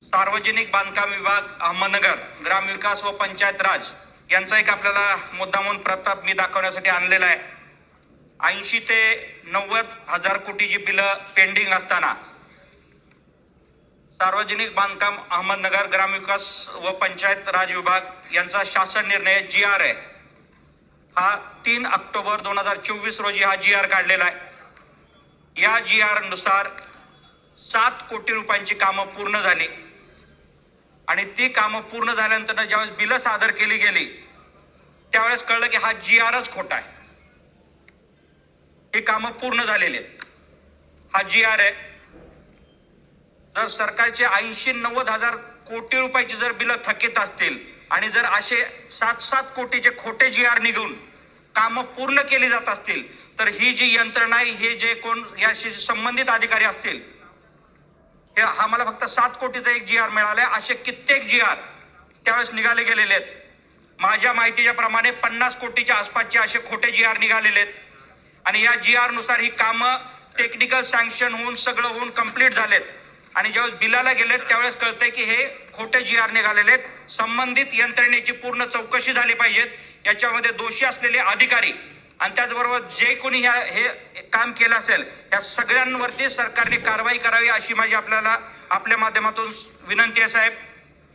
सार्वजनिक बांधकाम विभाग अहमदनगर ग्रामविकास व पंचायत राज यांचा एक आपल्याला मुद्दामून प्रताप मी दाखवण्यासाठी आणलेला आहे। 80 ते 90 हजार कोटीची बिलं पेंडिंग असताना सार्वजनिक बांधकाम अहमदनगर ग्रामविकास व पंचायत राज विभाग यांचा शासन निर्णय GR आहे। हा 3 ऑक्टोबर 2024 रोजी हा GR काढलेला आहे। या GR नुसार 7 कोटी रुपयांची कामं पूर्ण झाली आणि ती कामं पूर्ण झाल्यानंतर ज्यावेळेस बिलं सादर केली गेली त्यावेळेस कळलं की हा GRच खोटा आहे। ही कामं पूर्ण झालेली आहेत। हा GR आहे। जर सरकारचे 80-90 हजार कोटी रुपयाची जर बिलं थकीत असतील आणि जर असे 7-7 कोटीचे खोटे GR निघून कामं पूर्ण केली जात असतील तर ही जी यंत्रणा आहे, हे जे कोण याशी संबंधित अधिकारी असतील, हा मला फक्त 7 कोटीचा एक GR मिळालाय, असे कित्येक GR त्यावेळेस निघाले गेलेले आहेत। माझ्या माहितीच्या प्रमाणे 50 कोटीच्या आसपासचे असे खोटे GR निघालेले आहेत आणि या GR नुसार ही कामं टेक्निकल सँक्शन होऊन सगळं होऊन कंप्लीट झालेत आणि ज्यावेळेस बिलाला गेलेत त्यावेळेस कळतंय की हे खोटे GR निघालेले आहेत। संबंधित यंत्रणेची पूर्ण चौकशी झाली पाहिजे, याच्यामध्ये दोषी असलेले अधिकारी आणि त्याचबरोबर जे कोणी हे काम केलं असेल त्या सगळ्यांवरती सरकारने कारवाई करावी अशी माझी आपल्याला आपल्या माध्यमातून विनंती आहे साहेब।